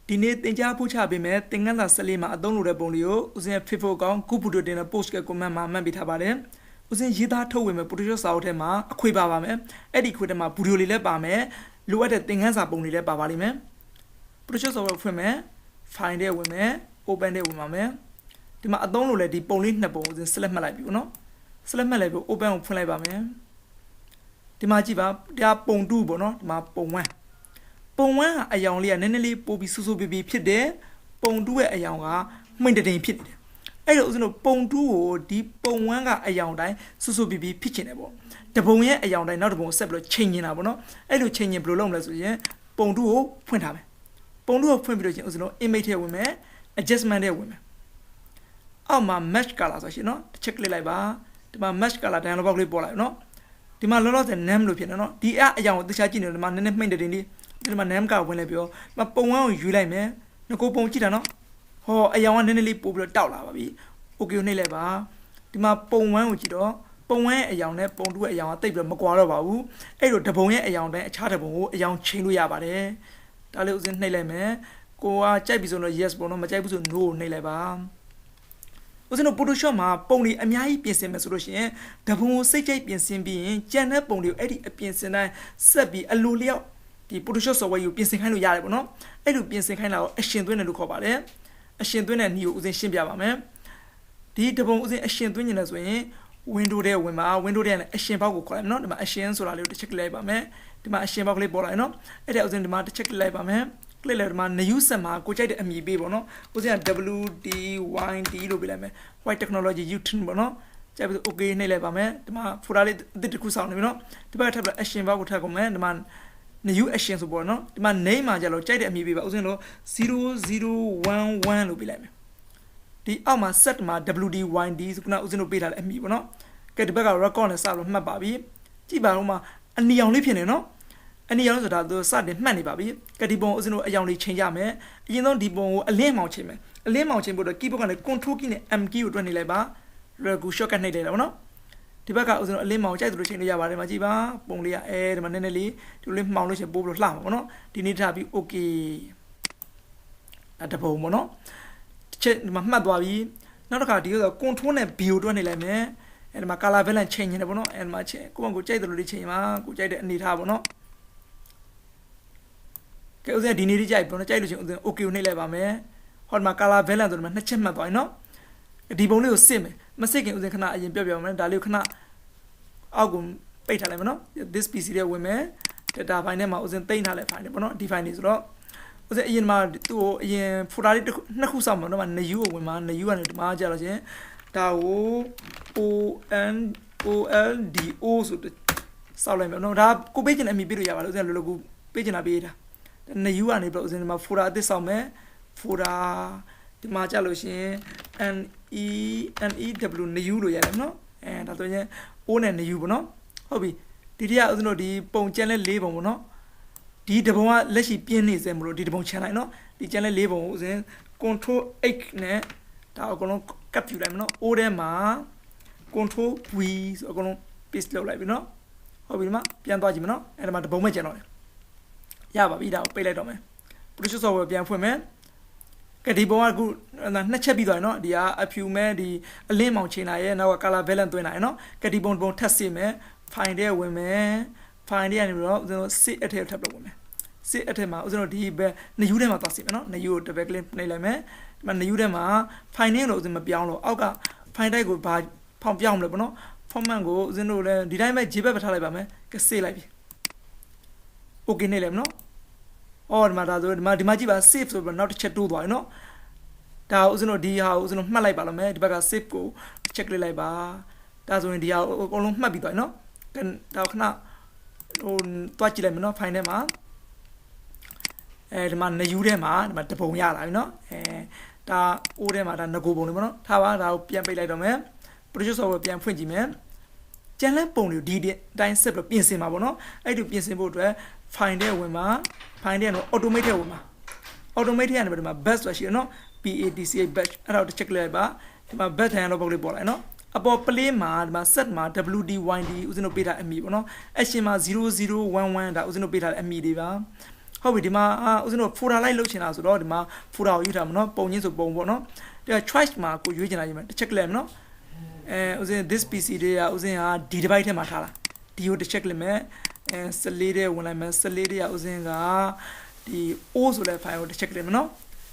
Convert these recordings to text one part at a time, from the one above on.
ဒီနေ့သင်ကြားဖို့ချပေးမယ်သင်ခန်းစာ14မှာအသုံးလိုတဲ့ပုံလေးကိုဦးစင်း Facebook ကောင် Good Video တင်တဲ့ post က comment မှာမှတ်ပေးထားပါတယ်။ဦးစင်းရေးသားထုတ်ဝေမယ် Photoshop စာအုပ်ထဲမှာအခွေပါမယ်။အဲ့ဒီခွေထဲမှာ video လေးလည်းပါမယ်။လိုအပ်တဲ့သင်ခန်းစာပုံလေးလည်းပါပါလိမ့်မယ်။ Photoshop စာအုပ်ဖွင့်မယ်။ file ထဲဝင်မယ်။ open ထဲဝင်ပါမယ်။ဒီမှာအသုံးလိုလဲဒီပုံလေးနှစ်ပုံဦးစင်း select မှတ်လိုက်ပြီပေါ့နော်။ select မှတ်လိုက်ပြီး open ကိုဖွင့်လိုက်ပါမယ်။ဒီမှာကြည့်ပါဒါပုံ2ပေါ့နော်ဒီမှာပုံ1ပုံ1ကအယောင်လေးကနည်းနည်းလေးပို့ပြီးဆူဆူပီပီဖြစ်တယ်ပုံ2ရဲ့အယောင်ကမှိန်တတင်ဖြစ်နေတယ်အဲ့တော့ဦးဇင်းတို့ပုံ2ကိုဒီပုံ1ကအယောင်တိုင်းဆူဆူပီပီဖြစ်ချင်တယ်ပေါ့တပုံရဲ့အယောင်တိုင်းနောက်တပုံဆက်ပြီးတော့ချိန်နေတာပေါ့နော်အဲ့လိုချိန်ရင်ဘယ်လိုလုပ်မလဲဆိုရင်ပုံ2ကိုဖွင့်ထားမယ်ပုံ2ကိုဖွင့်ပြီးတော့ချင်းဦးဇင်းတို့ image ထဲဝင်မယ် adjustment ထဲဝင်မယ်အောက်မှာ match color ဆိုရှင်နော်တစ်ချက် click လိုက်ပါဒီမှာ match color dialog box လေးပေါ်လာနော်ဒီမှာလောလောဆယ် name လို့ဖြစ်နေနော်ဒီအယောင်ကိုတခြားကြည့်နေတယ်ဒီမှာနည်းနည်းမှိန်တတင်လေးဒီမှာ name ကဝင်လိုက်ပြီးတော့မပုံဝန်းကိုယူလိုက်မယ်ငကိုပုံကြည့်တာနော်ဟောအယောင်ကနည်းနည်းလေးပို့ပြီးတော့တောက်လာပါပြီ okay ကိုနှိပ်လိုက်ပါဒီမှာပုံဝန်းကိုကြည့်တော့ပုံဝန်းရဲ့အယောင်နဲ့ပုံ2ရဲ့အယောင်ကတိတ်ပြီးတော့မကွာတော့ပါဘူးအဲ့လိုတပုံရဲ့အယောင်တိုင်းအခြားတပုံကိုအယောင်ချိန်လို့ရပါတယ်ဒါလေးဦးစင်းနှိပ်လိုက်မယ်ကိုကကြိုက်ပြီဆိုတော့ yes ပေါ့နော်မကြိုက်ဘူးဆို no ကိုနှိပ်လိုက်ပါဦးစင်းတို့ Photoshop မှာပုံတွေအများကြီးပြင်ဆင်မယ်ဆိုလို့ရှိရင်တပုံကိုစိတ်ကြိုက်ပြင်ဆင်ပြီးရင်ကြံတဲ့ပုံတွေကိုအဲ့ဒီအပြင်ဆင်တိုင်းဆက်ပြီးအလိုလျောက်ဒီ Photoshop software ကိုပြင်ဆင်ခိုင်းလို့ရတယ်ပေါ့နော်အဲ့လိုပြင်ဆင်ခိုင်းတာကိုအရှင်သွင်းတယ်လို့ခေါ်ပါတယ်အရှင်သွင်းတဲ့နည်းကိုဦးစင်းရှင်းပြပါမယ်ဒီတပုံဦးစင်းအရှင်သွင်းနေတယ်ဆိုရင် window ထဲဝင်ပါ window ထဲကနေအရှင်ဘောက်ကိုခေါ်လိုက်မယ်နော်ဒီမှာအရှင်ဆိုတာလေးကိုတစ်ချက် click လိုက်ပါမယ်ဒီမှာအရှင်ဘောက်ကလေးပေါ်လာတယ်နော်အဲ့ဒါဦးစင်းဒီမှာတစ်ချက် click လိုက်ပါမယ် click လိုက်ဒီမှာ new set မှာကိုကြိုက်တဲ့အမည်ပေးပေါ့နော်ဦးစင်းက WDYD လို့ပေးလိုက်မယ် white technology YouTube ပေါ့နော်ကြိုက်ပြီး okay နှိပ်လိုက်ပါမယ်ဒီမှာ folder လေးအသစ်တစ်ခုစောင့်နေပြီနော်ဒီဘက်ကထပ်ပြီးအရှင်ဘောက်ကိုထပ်ကုန်မယ်ဒီမှာnew action ဆိုပေါ့နော်ဒီမှာ name မှာကြလို့ကြိုက်တဲ့အမည်ပေးပါဦးစင်းတို့0011လို့ပေးလိုက်မယ်ဒီအောက်မှာ set မှာ WDYD ဆိုခုနဦးစင်းတို့ပေးထားတဲ့အမည်ပေါ့နော်ကဲဒီဘက်က record နဲ့စလို့မှတ်ပါပြီကြည့်ပါဦးမှာအနီအောင်လေးဖြစ်နေနော်အနီအောင်ဆိုတာသူစတင်မှတ်နေပါပြီကဲဒီပုံဦးစင်းတို့အယောင်လေးချိန်ကြမယ်အရင်ဆုံးဒီပုံကိုအလင်းမောင်ချိန်မယ်အလင်းမောင်ချိန်ဖို့တော့ keyboard ကနေ control key နဲ့ M key ကိုတွန်းနေလိုက်ပါလွယ်ကူ shortcut နှိပ်လိုက်တာပေါ့နော်ဒီဘက်ကဦးစင်းတို့အလင်းမောင်ကြိုက်သလိုချိန်လို့ရပါတယ်မှာကြည့်ပါပုံလေးကဒီမှာနည်းနည်းလေးဒီလိုလေးမှောင်လို့ရှိရင်ပို့ပြီးတော့လှမှာပေါ့နော်ဒီနေ့ထားပြီး okay တပုံပေါ့နော်တစ်ချက်ဒီမှာမှတ်သွားပြီနောက်တစ်ခါဒီဆို control နဲ့ B ကိုတွန်းနေလိုက်မယ်ဒီမှာ color balance ချိန်နေတယ်ပေါ့နော်ဒီမှာချိန်ကိုယ့်ကိုကြိုက်သလိုလေးချိန်ပါကိုကြိုက်တဲ့အနေထားပေါ့နော်ကဲဦးစင်းဒီနေ့လေးကြိုက်ပေါ့နော်ကြိုက်လို့ရှိရင်ဦးစင်း okay ကိုနှိပ်လိုက်ပါမယ်ဟောဒီမှာ color balance ဆိုဒီမှာနှစ်ချက်မှတ်သွားပြီနော်ဒီပုံလေးကိုစစ်မယ်မစစ်ခင်ဦးစင်းခဏအရင်ပြောမယ်ဒါလေးကိုခဏအောက်ကိုပိတ်ထားလိုက်မယ်နော် this PC ထဲဝင်မယ် data file ထဲမှာဦးစင်းသိမ်းထားတဲ့ file တွေပေါ့နော်ဒီ file တွေဆိုတော့ဦးစင်းအရင်မှာသူ့ကိုအရင် folder လေးနှစ်ခုစောင့်မှာတော့new ကိုဝင်မှာ new ကနေဒီမှာကြာလို့ရှင်ဒါကို OLDO ဆိုစောင့်လိုက်မယ်နော်ဒါကိုပေးချင်တဲ့အမည်ပေးလို့ရပါလို့ဦးစင်းလောလောကူပေးချင်တာပေးတာ new ကနေပြီးဦးစင်းဒီမှာ folder အသစ်စောင့်မယ် folder ဒီမှာကြာလို့ရှင် NEW new လို့ရတယ်နော်ဒါဆိုရင် O နဲ့ new ပေါ့နော်ဟုတ်ပြီဒီတရားဦးဇင်းတို့ဒီပုံကျန်လဲ၄ပုံပေါ့နော်ဒီတပုံကလက်ရှိပြင်းနေစေမလို့ဒီတပုံချန်လိုက်နော်ဒီကျန်လဲ၄ပုံကိုဦးဇင်း control X နဲ့ဒါအကုန်လုံးကပ်ပြူလိုက်မယ်နော် O ထဲမှာ control V ဆိုအကုန်လုံး paste လုပ်လိုက်ပြီနော်ဟုတ်ပြီဒီမှာပြန်သွားကြည့်မယ်နော်အဲ့ဒါမှတပုံမဲ့ကျန်တော့တယ်ရပါပြီဒါကိုပိတ်လိုက်တော့မယ် Photoshop software ပြန်ဖွင့်မယ်ကဲဒီပုံကအခုနှစ်ချက်ပြီးသွားပြီနော်ဒီကအဖြူမဲ့ဒီအလင်းမောင်ချိန်လာရဲ့နောက်က color balance သွင်းလာရဲ့နော်ကဲဒီပုံထပ်စစ်မယ် file ထဲဝင်မယ် file ထဲကနေပြီးတော့ဦးဇင်းတို့ sit အထက်ထပ်လုပ်ဝင်မယ် sit အထက်မှာဦးဇင်းတို့ဒီဘက် new ထဲမှာသွားစစ်မယ်နော် new ကိုတစ်ဘက် click နှိပ်လိုက်မယ်ဒီမှာ new ထဲမှာ file name လို့ဦးဇင်းမပြောင်းလို့အောက်က file type ကိုဘာဖောင်ပြောင်းမလဲပေါ့နော် format ကိုဦးဇင်းတို့လည်းဒီတိုင်းပဲ JPEG ပဲထားလိုက်ပါမယ်ကဲ save လိုက်ပြီ okay နှိပ်လိုက်မယ်နော်အော်ဒီမှာဒါဆိုဒီမှာကြည့်ပါ save ဆိုပြီးနောက်တစ်ချက်တိုးသွားပြီနော်ဒါဦးဇင်းတို့ဒီဟာကိုဦးဇင်းတို့မှတ်လိုက်ပါလို့မယ်ဒီဘက်က save ကို check လိုက်လိုက်ပါဒါဆိုရင်ဒီဟာအကုန်လုံးမှတ်ပြီးသွားပြီနော်ဒါခဏဟိုတွားကြည့်လိုက်မယ်နော် file ထဲမှာဒီမှာ new ထဲမှာဒီမှာတပုံရလာပြီနော်ဒါ O ထဲမှာဒါငကိုပုံလေးပေါ့နော်ထားပါဒါကိုပြန်ပိတ်လိုက်တော့မယ် Photoshop software ပြန်ဖွင့်ကြည့်မယ်ကျန်တဲ့ပုံတွေကိုဒီတိုင်းဆက်ပြီးပြင်ဆင်ပါပေါ့နော်အဲ့ဒီပြင်ဆင်ဖို့အတွက် file ထဲဝင်ပါ file ထဲကတော့ automate ထဲဝင်ပါ automate ထဲကနေဒီမှာ batch ဆိုရှိရနော် PATCH batch အဲ့ဒါကို check လိုက်ပါဒီမှာ batch ထိုင်တော့ပုံလေးပေါ်လာနော်အပေါ် play မှာဒီမှာ set မှာ WDYD ဦးဇင်းတို့ပေးထားအမည်ပေါ့နော် action မှာ0011ဒါဦးဇင်းတို့ပေးထားတဲ့အမည်တွေပါ ဟုတ်ပြီဒီမှာဦးဇင်းတို့ folder လိုက်လုပ်ချင်တာဆိုတော့ဒီမှာ folder ကိုယူထားမှာနော်ပုံချင်းဆိုပုံပေါ့နော်ဒီ choice မှာကိုရွေးချင်တာယူမယ်တစ်ချက်ကလေးမယ်နော်ဦးဇင်း this PC တွေကဦးဇင်းဟာဒီ device ထဲမှာထားလာဒီကိုတစ်ချက်လေးမယ်14တဲ့ဝင်လိုက်မယ်14တဲ့ဦးဇင်းကဒီ O ဆိုတဲ့ file ကိုတစ်ချက်ကလေးမယ်နော်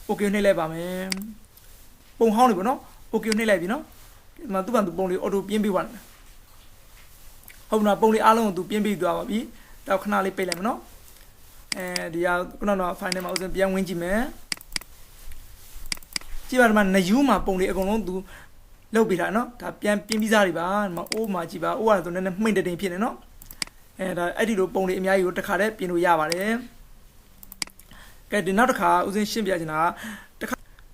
okay နှိပ်လိုက်ပါမယ်ပုံဟောင်းနေပေါ့နော် okay နှိပ်လိုက်ပြီနော်ဒီမှာသူ့ဘာသူပုံလေး auto ပြင်းပေးပါမယ်ဟုတ်လားပုံလေးအားလုံးကိုသူပြင်းပေးသွားပါပြီတော့ခဏလေးပိတ်လိုက်မယ်နော်ဒီကခုနက file ထဲမှာဦးဇင်းပြန်ဝင်ကြည့်မယ်ကြည့်ပါဒီမှာ new မှာပုံလေးအကုန်လုံးသူလုပ်ပေးတာနော်ဒါပြန်ပြင်းပြီးသားတွေပါဒီမှာ O မှာကြည့်ပါ O ကတော့သူနည်းနည်းမှိတ်တိမ်ဖြစ်နေနော်ဒါအဲ့ဒီလိုပုံလေးအများကြီးကိုတစ်ခါတည်းပြင်လို့ရပါတယ်ကဲဒီနောက်တစ်ခါဦးဇင်းရှင်းပြချင်တာ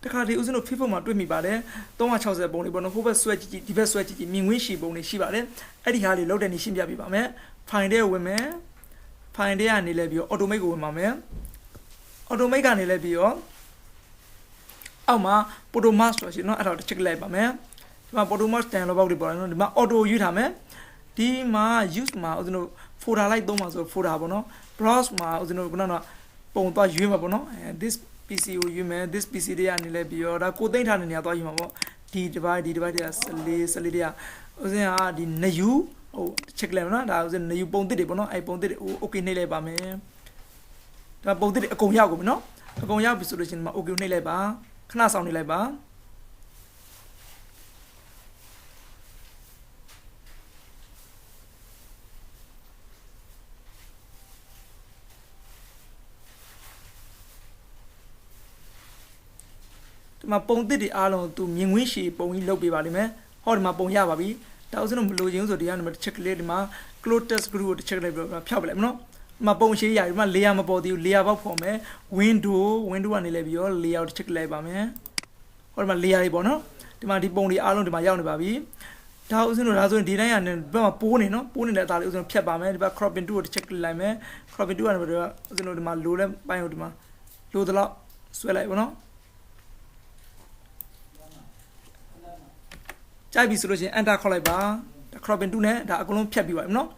တခါဒီဦးဇင်းတို့ Facebook မှာတွေ့မိပါတယ်360ပုံလေးပေါ့နော်ဟိုဘက်ဆွဲကြည့်ဒီဘက်ဆွဲကြည့်မြင်ကွင်းရှည်ပုံလေးရှိပါတယ်အဲ့ဒီဟာလေးလောက်တဲ့နေရှင်းပြပေးပါမယ် file ထဲဝင်မယ် file ထဲကနေလဲပြီးတော့ automate ကိုဝင်ပါမယ် automate ကနေလဲပြီးတော့အောက်မှာ Photomask ဆိုရှင်နော်အဲ့ဒါကို check လိုက်ပါမယ်ဒီမှာ Photomask တန်လို့ပေါက်တွေပေါ်တယ်နော်ဒီမှာ auto ယူထားမယ်ဒီမှာ use မှာဦးဇင်းတို့ folder လိုက်သုံးပါဆို folder ပေါ့နော် browse မှာဦးဇင်းတို့ခုနကပုံသွားရွေးမှာပေါ့နော်this PC ကိုယူမယ် this PC တွေကနေလဲပြီးတော့ဒါကိုသိမ့်ထားတဲ့နေရာသွားယူမှာပေါ့ဒီ device တွေက14တွေကဦးဇင်းကဒီ new ဟို check လိုက်နော်ဒါဦးဇင်း new ပုံသစ်တွေပေါ့နော်အဲ့ပုံသစ်တွေ okay နှိပ်လိုက်ပါမယ်ဒါပုံသစ်တွေအကုန်ရောက်ကုန်ပြီနော်အကုန်ရောက်ပြီဆိုလို့ရှိရင်ဒီမှာ okay နှိပ်လိုက်ပါခဏဆောင်နေလိုက်ပါဒီမှာပုံသစ်တွေအားလုံးသူမြင်ကွင်းရှည်ပုံကြီးလုပ်ပေးပါလိမ့်မယ်ဟောဒီမှာပုံရပါပြီဒါဥစဉ်တော့မလိုချင်ဆိုဒီကနေမှာ check လေးဒီမှာ close test group ကို check လိုက်ပြီးတော့ဖြောက်ပလိုက်မနော်ဒီမှာပုံရှည်ရပြီဒီမှာ layer မပေါ်သေးဘူး layer ပေါက်ဖော်မယ် window ကနေလဲပြီးတော့ layer ကို check လိုက်ပါမယ်ဟောဒီမှာ layer တွေပေါ့နော်ဒီမှာဒီပုံတွေအားလုံးဒီမှာရောက်နေပါပြီဒါဥစဉ်တော့ဒါဆိုရင်ဒီတိုင်းကနေဘက်မှာပိုးနေနော်ပိုးနေတဲ့အသားလေးဥစဉ်ဖြတ်ပါမယ်ဒီဘက် cropping tool ကို check လိုက်မယ် cropping tool ကနေပြီးတော့ဥစဉ်တော့ဒီမှာလိုတဲ့ပိုင်းကိုဒီမှာလိုသလောက်ဆွဲလိုက်ပေါ့နော်ကြိုက်ပြီဆိုလို့ရှိရင် enter ခေါက်လိုက်ပါဒါ cropping tool နဲ့ဒါအကုန်လုံးဖြတ်ပြီးပါပြီနော်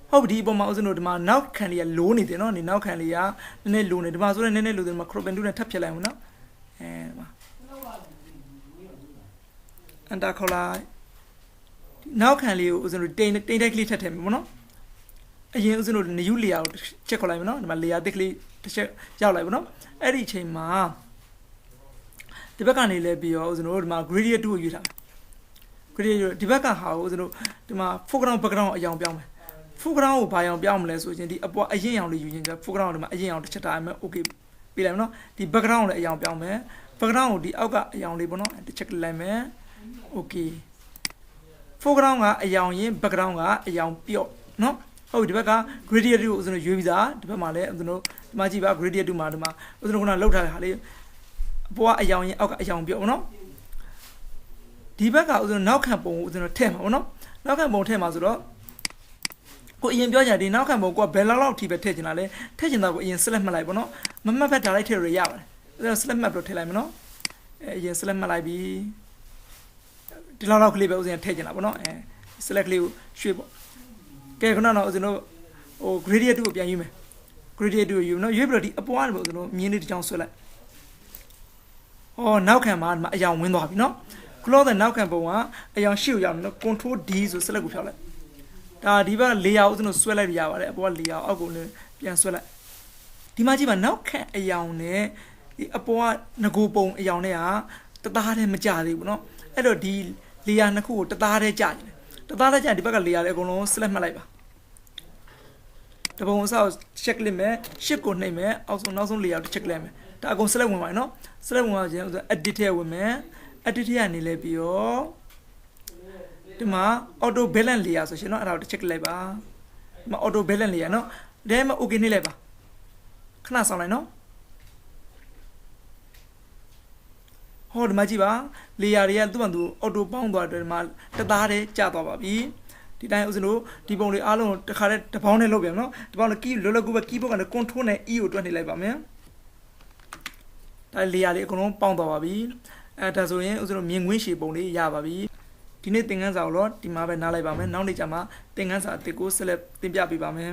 ဟုတ်ပြီဒီအပေါ်မှာဥစဉ်တို့ဒီမှာနောက်ခံလေးကလိုးနေတယ်နော်ဒီနောက်ခံလေးကနည်းနည်းလိုးနေဒီမှာဆိုတော့နည်းနည်းလိုးတယ်ဒီမှာ cropping tool နဲ့ထပ်ဖြတ်လိုက်အောင်နော်ဒီမှာ enter ခေါက်လိုက်နောက်ခံလေးကိုဥစဉ်တို့တိမ်တိုက်ကလေးထပ်ထည့်မယ်ပေါ့နော်အရင်ဥစဉ်တို့ new layer ကိုချက်ခေါက်လိုက်မယ်နော်ဒီမှာ layer တစ်ကလေးတစ်ချက်ရောက်လိုက်ပေါ့နော်အဲ့ဒီအချိန်မှာဒီဘက်ကနေလဲပြီးတော့ဥစဉ်တို့ဒီမှာ gradient 2ကိုယူထားဒီဘက်ကဟာကိုဦးဇင်းတို့ဒီမှာ foreground background အရောင်ပြောင်းမယ် foreground ကိုဘာရောင်ပြောင်းမလဲဆိုရင်ဒီအပေါ်အရင်ရောင်လေးယူရင်ကျ foreground ဒီမှာအရင်ရောင်တစ်ချက်ထားမယ် okay ပေးလိုက်မယ်နော်ဒီ background ကိုလည်းအရောင်ပြောင်းမယ် background ကိုဒီအောက်ကအရောင်လေးပေါ့နော်တစ်ချက်လိုက်မယ် okay foreground ကအရောင်ရင် background ကအရောင်ပြော့နော်ဟုတ်ဒီဘက်က gradient ကိုဦးဇင်းတို့ရွေးပြီးသားဒီဘက်မှာလည်းဦးဇင်းတို့ဒီမှာကြည့်ပါ gradient မှာဒီမှာဦးဇင်းတို့ကလောက်ထားတဲ့ဟာလေးအပေါ်ကအရောင်ရင်အောက်ကအရောင်ပြော့နော်ဒီဘက်ကဦးဇင်းနောက်ခံပုံကိုဦးဇင်းတို့ထည့်မှာပေါ့နော်နောက်ခံပုံထည့်မှာဆိုတော့ကိုအရင်ပြောကြဒီနောက်ခံပုံကိုကဘယ်လောက်ထိပဲထည့်ချင်တာလဲထည့်ချင်တာကိုအရင် select မှတ်လိုက်ပေါ့နော်မမှတ်ဖက်ထားလိုက်ထည့်ရရပါတယ်ဦးဇင်း select မှတ်ပြီးထည့်လိုက်မယ်နော်အရင် select မှတ်လိုက်ပြီးဒီလောက်ကလေးပဲဦးဇင်းထည့်ချင်တာပေါ့နော် select လေးကိုရွှေ့ပေါ့ကဲခုနကတော့ဦးဇင်းတို့ဟို gradient ကိုပြန်ယူမယ် gradient ကိုယူနော်ရွေးပြီးတော့ဒီအပေါ်ကနေပေါ့ဦးဇင်းတို့မြင်းလေးတစ်ချောင်းဆွဲလိုက်ဟောနောက်ခံမှာအရောင်ဝင်သွားပြီနော်close တဲ့နောက်ခံပုံကအရောင်ရှေ့ကိုရောက်နေတော့ control D ဆို select ကိုဖြောက်လိုက်ဒါဒီဘက် layer ကိုဦးဇင်းတို့ဆွဲလိုက်ရပါတယ်အပေါ်က layer အောက်ကိုလည်းပြန်ဆွဲလိုက်ဒီမှာကြည့်ပါနောက်ခံအရောင်နဲ့ဒီအပေါ်ကငကိုပုံအရောင်နဲ့ကတသားတည်းမကြသေးဘူးเนาะအဲ့တော့ဒီ layer နှစ်ခုကိုတသားတည်းကြတယ်တသားတည်းကြဒီဘက်က layer တွေအကုန်လုံး select မှတ်လိုက်ပါတပုံအစား check လိုက်မယ် shift ကိုနှိပ်မယ်အောက်ဆုံးနောက်ဆုံး layer ကို check လိုက်မယ်ဒါအကုန် select ဝင်ပါမယ်เนาะ select ဝင်ပါခြင်း edit ထဲဝင်မယ်edit ထဲကနေလဲပြီးတော့ဒီမှာ auto balance layer ဆိုရှင်เนาะအဲ့ဒါကို check လိုက်ပါဒီမှာ auto balance layer เนาะဒါမှ okay နှိပ်လိုက်ပါခဏဆောင်လိုက်เนาะဟောဒီမှာကြည့်ပါ layer တွေကသူ့ဘာသူ auto ပေါင်းသွားတယ်ဒီမှာတသားတည်းကျသွားပါပြီဒီတိုင်းဥစဉ်လို့ဒီပုံတွေအားလုံးတခါတည်းတစ်ပေါင်းနဲ့လုပ်ပြန်เนาะဒီပေါင်းနဲ့ key လောလောကူပဲ keyboard ကနေ control နဲ့ e ကိုတွက်နှိပ်လိုက်ပါမယ်ဒါ layer တွေအကုန်လုံးပေါင်းသွားပါပြီဒါဆိုရင်ဥစဉ်တို့မြင်ကွင်းရှည်ပုံလေးရပါပြီဒီနေ့သင်ခန်းစာကိုတော့ဒီမှာပဲနားလိုက်ပါမယ်နောက်နေ့ကျမှသင်ခန်းစာအသစ်ကိုဆက်လက်တင်ပြပေးပါမယ်